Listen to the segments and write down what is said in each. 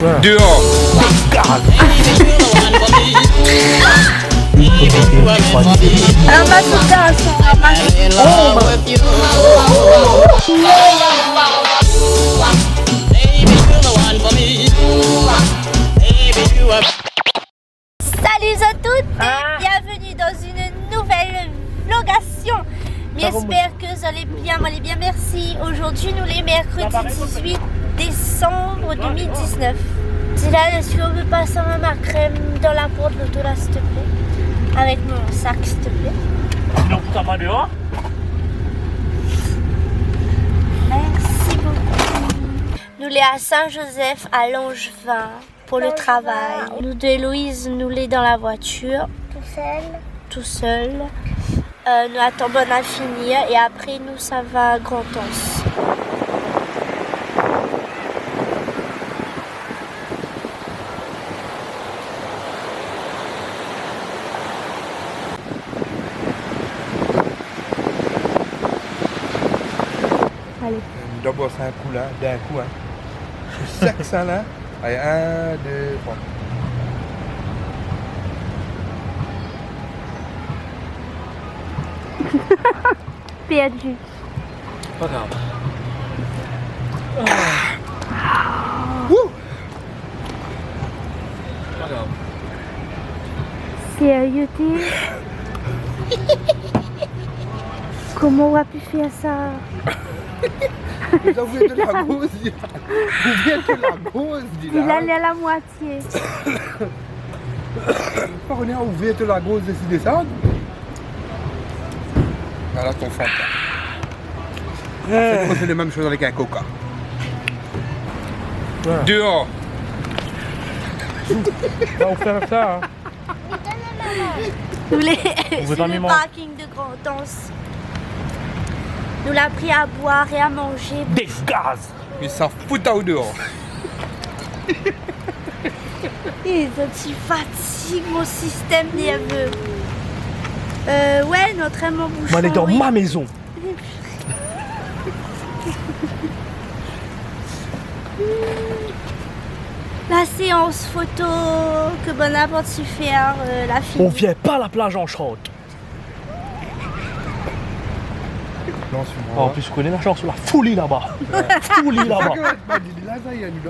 Dehors. Salut à toutes et bienvenue dans une nouvelle vlogation. J'espère que vous allez bien, merci. Aujourd'hui nous les mercredis 18 décembre 2019. Dylan, est-ce qu'on veut passer ma crème dans la porte de l'auto là s'il te plaît? Avec mon sac s'il te plaît. Sinon, ça va dehors. Merci beaucoup. Nous les à Saint-Joseph à Langevin pour le travail. Nous de Héloïse, nous les dans la voiture. Tout seul. Nous attendons à finir et après nous ça va à Grand-Anse. Allez. D'abord c'est un coup là, d'un coup. Je sais que ça là. Allez, 1, 2, 3. Perdu. Pas grave. Pas grave. Sérieux t'es? Comment on a pu faire ça? Vous ouvrez de la gauze, vous ouvrez de la gauze, Il allait à la moitié. On est à ouvrir de la gauze et s'y descendre. Voilà ton fond. On fait les mêmes choses avec un coca. Ouais. Dehors. On fait avec ça. Hein. Nous les veut sur pas le miment. parking de Grand-Anse. Nous l'a pris à boire et à manger. Des gaz. Ils savent foutre au dehors. Et tu fatigues mon système nerveux. Ouais, notre aimant bouchon. On est dans oui. ma maison. La séance photo que Bonap a su faire, la fille. On vient pas à la plage en short. Non, En plus, je connais la chance, la folie là-bas. Folie là-bas.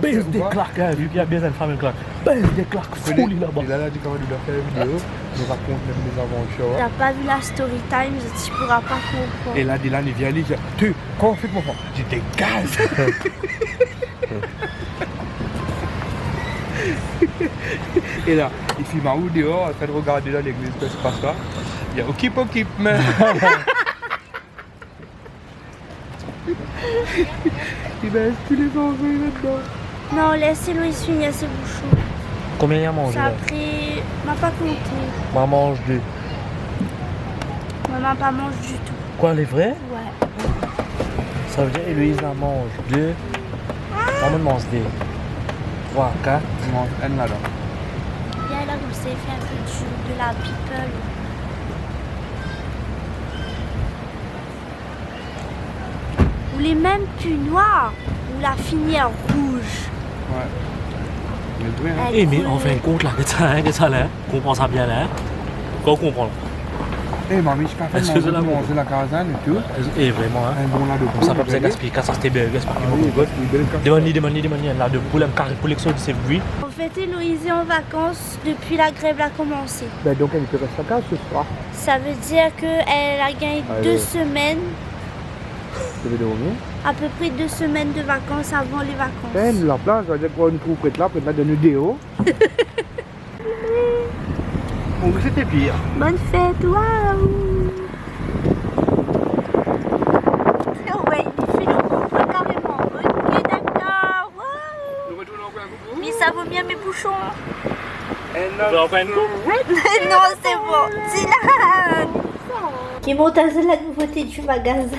Baisse des claques, hein, vu qu'il y a bien une femme, une claque. Baisse des claques, folie là-bas. Il a dit comment il doit faire une vidéo, il nous raconte même les aventures. T'as pas vu la story time, tu pourras pas comprendre. Et là, Dylan, il vient, il dit, tu, comment on fait mon frère? J'ai des gaz. Et là, il filme en haut dehors, en train de regarder là l'église, qu'est-ce qui se passe là? Il y a Okip, mais. Il va tous les enlever maintenant. Non, laissez-le finir ses bouchons. Combien il y a à manger Ça a là? pris. M'a pas compté. Moi, mange deux. Maman pas mange du tout. Quoi, les vrais? Ouais. Ça veut dire Héloïse en mange deux. Maman mange des 3, 4. Il mange un là. Viens là, vous savez faire un peu de la people. Ou les mêmes plus noirs. Ou la fini en rouge. Ouais. Mais toi, hein? Elle Eh, mais coule. en fin de compte, là, que ça là, comprends ça bien là. Qu'on comprend. Eh, mamie, je peux Est-ce que c'est faire la manger la casane et tout. Et vraiment, hein. Un bon là de Comme ça, comme ça, gaspille, quand ça c'était bien, gaspille. Demande-lui, là, de poulet, carré pour l'exo de ses bruits. En fait, Héloïse est en vacances depuis la grève a commencé. Ben donc, elle peut rester à casa ce soir. Ça veut dire qu'elle a gagné Allez. 2 semaines, Tu veux dormir? à peu près 2 semaines de vacances avant les vacances. Eh, la plage, ça veut dire qu'on trouve près de de nous déo. Bon, c'était pire. Bonne fête, waouh! Ouais, il fait le couple carrément. Ok, d'accord, waouh! Nous retournons encore un coucou. Mais ça vaut bien mes bouchons. Encore une coupe? Non, c'est bon. Dylan! Qui monte à la nouveauté du magasin.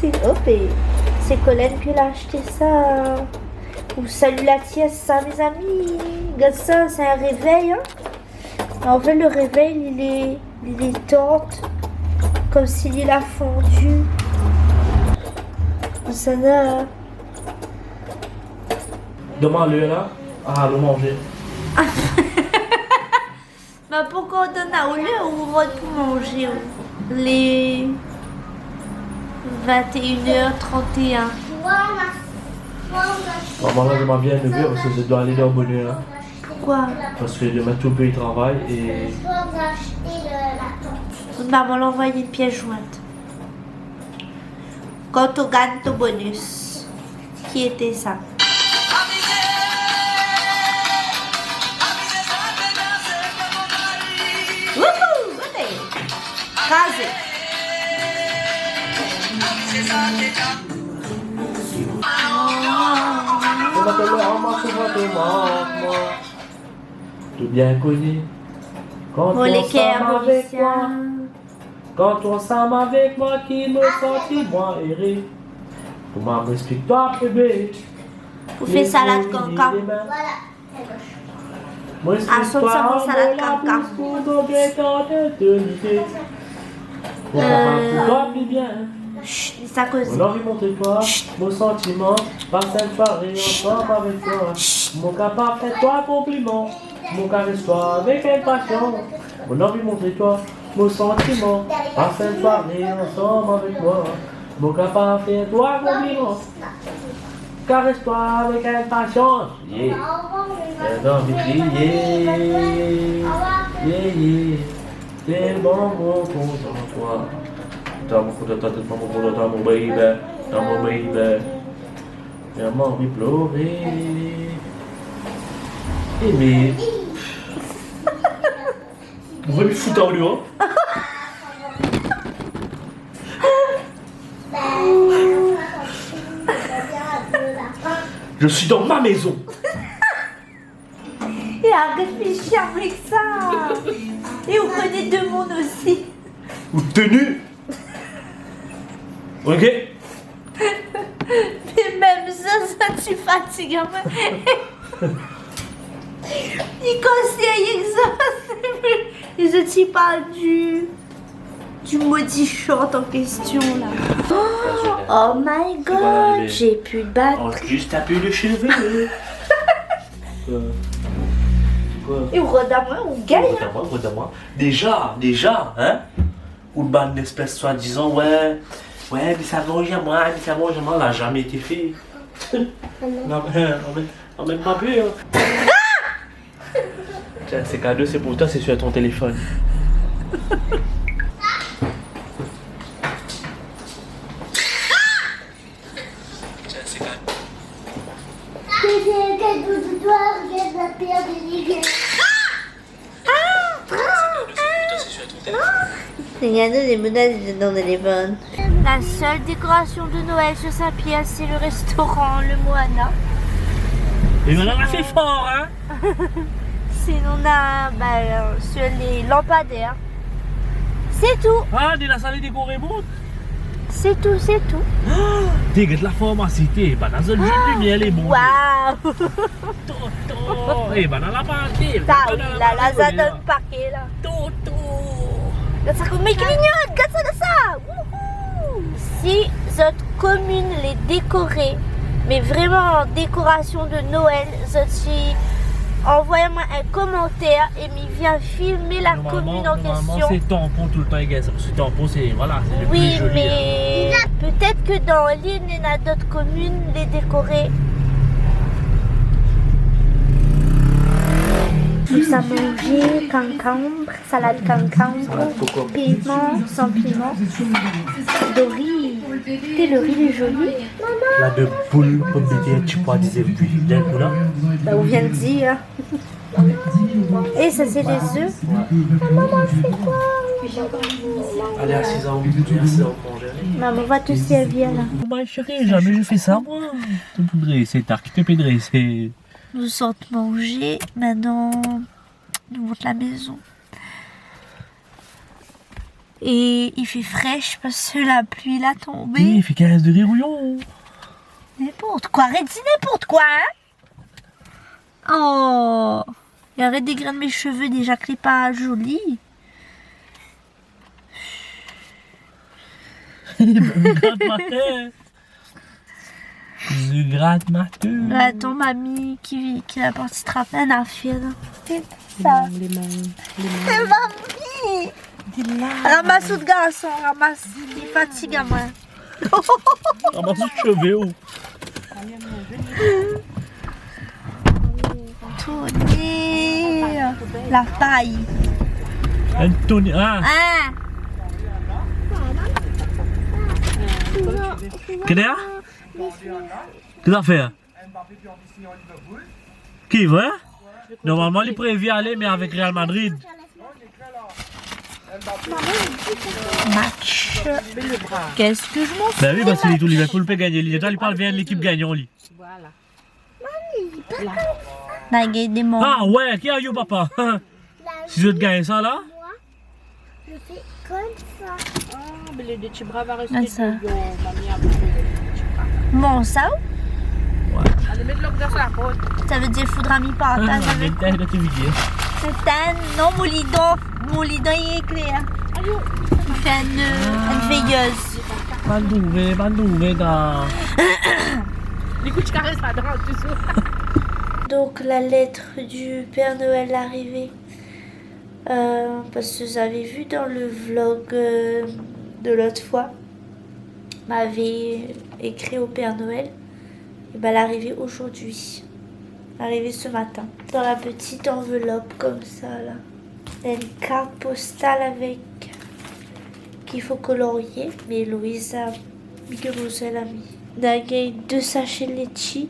C'est c'est Colin qui l'a acheté ça. Ou salut la tiesse, ça mes amis. Regarde ça, c'est un réveil. Hein. En fait, le réveil, il est torte. Comme s'il a fondu. Ça n'a... Demande-le là. Ah, le manger. Mais pourquoi on donne à au lieu où on va tout manger les 21h31. Maman, là, j'aimerais bien lever parce que je dois aller dans bonheur. Hein. Pourquoi? Parce que demain, tout le pays travaille et. Maman l'a envoyé une pièce jointe. Quand on gagne ton bonus. Qui était ça? Wouhou! Allez! Rasé! Je m'appelle Rama, souvent de moi. Tout bien connu. Quand Pour les on s'aime avec moi. Kerbovicia. Quand on s'aime avec moi, qui me sentit moins erré. Comment m'explique-toi, bébé? Vous faites salade cancan. Moi, Ah, son savon salade cancan. Chut, dis ça cause. Mon envie, montre-toi, mon sentiment, passe cette soirée ensemble avec toi. Mon capable, fais-toi compliment, mon caresse-toi avec impatience. Mon envie, montre-toi, mon sentiment, passe cette soirée ensemble avec moi. Mon capable, fais-toi compliment, caresse-toi avec impatience. Yeah. J'ai envie de crier, yeah, yeah. Tellement mon compte en toi. Dans mon compte en toi, dans mon baby, dans mon baby. J'ai envie de pleurer. Aimer. Vous voulez me foutre en dehors? Je suis dans ma maison. Et arrête de réfléchir avec ça. Et vous prenez deux mondes aussi. Ou tenue. Ok? Mais même ça tu fatigues un peu. Il conseille ça. Et je suis pas du maudit short en question là. Oh my god, j'ai plus de batterie. Juste taper le cheveu. Et redammoi, on gagne. Redammoi. Déjà, hein? Ou le ban d'espèce soi-disant, ouais, mais ça mange à moi, on n'a jamais été fait. Non, mais même pas pu, hein. Tiens, c'est cadeau, c'est pour toi, c'est sur ton téléphone. Tiens, c'est cadeau. C'est un cadeau de toi, regarde la paire de Ligue. Les cadeaux des menaces dans le téléphone. La seule décoration de Noël sur sa pièce, c'est le restaurant, le Moana. Et on en a fait fort, hein? Sinon, on a sur les lampadaires. C'est tout, Ah, de la salle décorée, bon. c'est tout, c'est tout. Dégueulasse la formacité, bah dans le jeu de lumière, les bons. Waouh! Toto, et bah dans la partie. Ça oui, là, ça donne paquet là. Toto. Regarde ça comme mec mignonne, regarde ça. Wouhou! Si votre commune les décorée, mais vraiment en décoration de Noël, envoyez-moi un commentaire et m'y vient filmer la commune en question. C'est tampon tout le temps, les gars. Parce que tampon, c'est voilà, c'est le Oui, plus joli. mais peut-être que dans l'île, il y en a d'autres communes les décorées. Nous avons mangé concombre, salade concombre, piment, sans piment, de riz. Et le riz est joli. Là, de poules, pommes de terre, tu peux dire puis d'un coup là. Bah, on vient de dire. Et ça, c'est les œufs. Maman, c'est quoi? Allez, à 6 ans, merci à manger. Maman va te servir là. Ma chérie, jamais je fais ça, moi. Te poudrer, c'est tard qui te pédrer, c'est. Nous sommes mangés. Maintenant, nous monte la maison. Et il fait fraîche parce que la pluie l'a tombé. Il fait 15 degrés rouillon. N'importe quoi, arrête, dis n'importe quoi, hein. Oh. Et arrête des grains de mes cheveux déjà que les pas jolis. Regarde ma tête. Je gratte ma queue. Attends, mamie qui a parti trapper un affaire. C'est ça. Les mains. Mamie! Ramasse le garçon, ramasse. Il fatigue à moi. Ramasse le cheveu. Tourner. La paille. Anthony. Ah, Ah! qu'est-ce que t'as fait? Qui, vrai? Normalement, il prévient aller, mais avec Real Madrid. Match. Qu'est-ce que je m'en fous? Ben oui, parce que tout Liverpool peut gagner. Il parle bien de l'équipe gagnante, lui. La gueule des morts. Ah ouais, qui a eu papa? Si je te gagne ça là? Moi, je fais comme ça. Ah, mais les deux petits bras va rester. Ah, ça. Yo, mamie a besoin de petits bras. Bon, ça, Allez, mets l'autre dans sa pote. ça veut dire faudra m'y partager Ah, avec mais t'as tu vidéo. c'est un. Non, mon lidon il est clair. Il fait une veilleuse. Bandouvé, dans... Les coups de caresse, pas de rendre, tu sais. Donc la lettre du Père Noël est arrivée. Parce que vous avez vu dans le vlog de l'autre fois, m'avait écrit au Père Noël. Et ben elle est arrivée aujourd'hui. Elle est arrivée ce matin. Dans la petite enveloppe comme ça là. Il y a une carte postale avec qu'il faut colorier. Mais Louise a mis que elle a mis. Il y a 2 sachets de litchi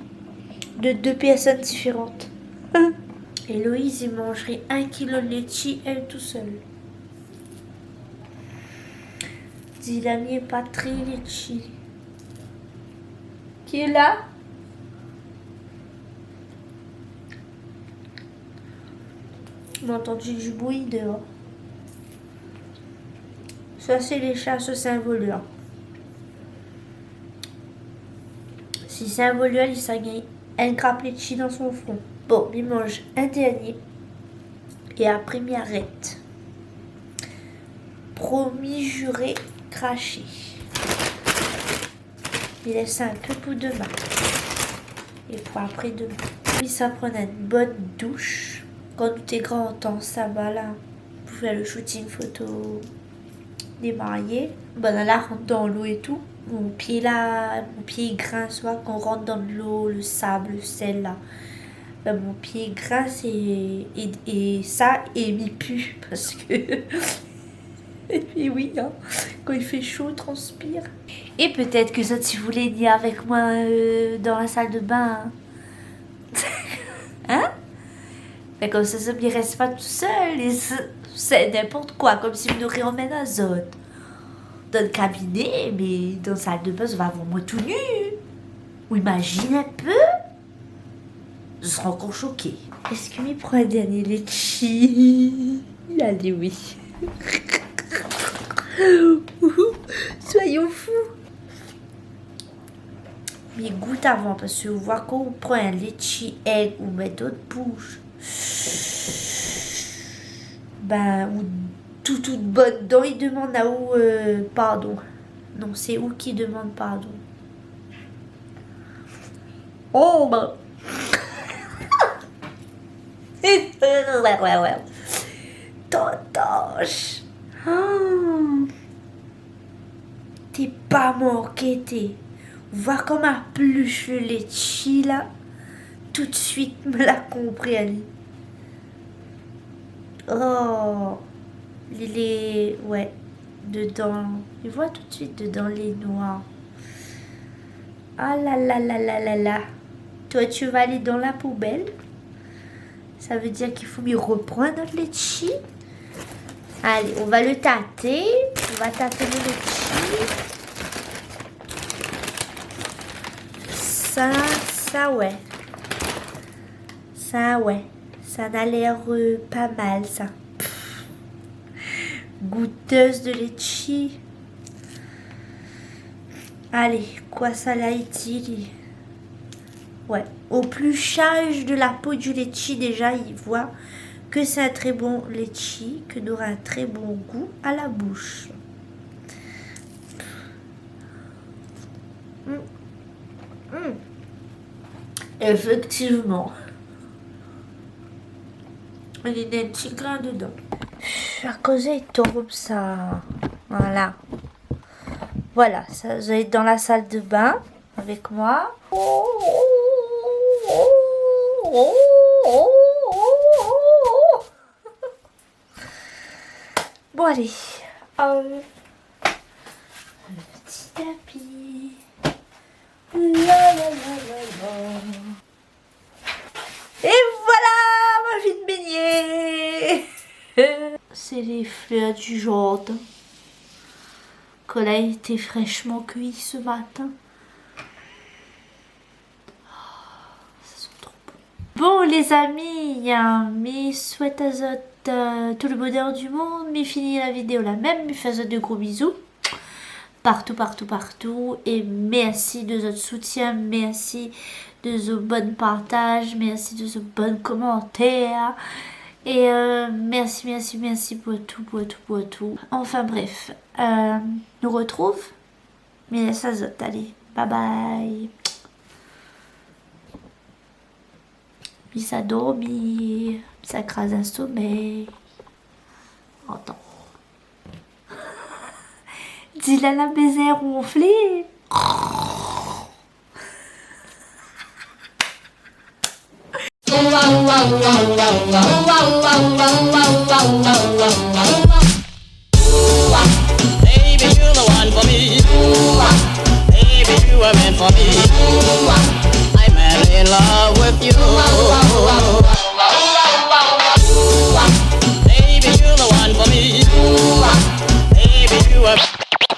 de 2 personnes différentes. Et Loïse, il mangerait 1 kilo de litchi, elle tout seule. Dylan n'est pas très litchi. Qui est là? On a entendu du bruit dehors. Ça, c'est les chats sur Saint-Volueur. Si Saint-Volueur, il s'en gagne un grappe litchi dans son front. Bon, il mange un dernier. Et après, il arrête. Promis, juré, craché. Il laisse un peu pour demain. Et pour après demain. Puis ça prenait une bonne douche. Quand tu es grand temps, ça va là. Pour faire le shooting photo des mariés. Bon, là, rentre dans l'eau et tout. Mon pied là, mon pied grince, soit qu'on rentre dans l'eau, le sable, le sel là. Ben, mon pied grince et ça, et il pue. Parce que. Et puis oui, hein, quand il fait chaud, transpire. Et peut-être que ça, tu voulais venir avec moi dans la salle de bain. Hein? Mais comme ça ne reste pas tout seul. Et c'est n'importe quoi, comme si on nous réemmène à zone. Dans le cabinet, mais dans la salle de bain, on va avoir moi tout nu. Ou imagine un peu. Je serai encore choquée. Est-ce qu'il me prend un dernier litchi? Il a dit oui. Soyons fous. Mais goûte avant, parce que vous voyez quand on prend un litchi egg ou met d'autres bouches. Ben, ou toute bonne dent, il demande à où pardon. Non, c'est où qui demande pardon. Oh ben. Totoche. Oh. T'es pas manqué, t'es. Voir comme un pluche le litchi là. Tout de suite me l'a compris, Ali. Oh. Il est. Ouais. Dedans. Il voit tout de suite dedans les noirs. Ah là là là là là là. Toi, tu vas aller dans la poubelle. Ça veut dire qu'il faut mieux reprendre notre litchi. Allez, on va le tâter. On va tâter le litchi. Ça ouais. Ça ouais. Ça a l'air pas mal ça. Pff. Goûteuse de litchi. Allez, quoi ça l'a été? Ouais. Au pluchage de la peau du litchi, déjà, il voit que c'est un très bon litchi, que d'aura un très bon goût à la bouche. Effectivement. Il y a des petits grains dedans. À cause il tombe ça. Voilà. Voilà, ça, vous êtes dans la salle de bain avec moi. Bon allez. Le petit tapis. La, la, la, la, la. Et voilà ma vie de beignet. C'est les fleurs du jardin que a été fraîchement cuit ce matin. Ça sent trop bon. Bon les amis, je souhaite à vous tout le bonheur du monde. Je finis la vidéo là même. Je fais de gros bisous. Partout, partout, partout. Et merci de votre soutien. Merci de vos bons partages. Merci de vos bons commentaires. Et merci, merci, merci pour tout, pour tout, pour tout. Enfin bref, nous retrouve. Mais ça zote, allez, bye bye. Bis à dormir, ça crase un sommeil. Attends. Dis-la la baiser ronflée. Baby, you're the one for me. Baby, you were meant for me. I'm madly in love with you. Baby, you're the one for me.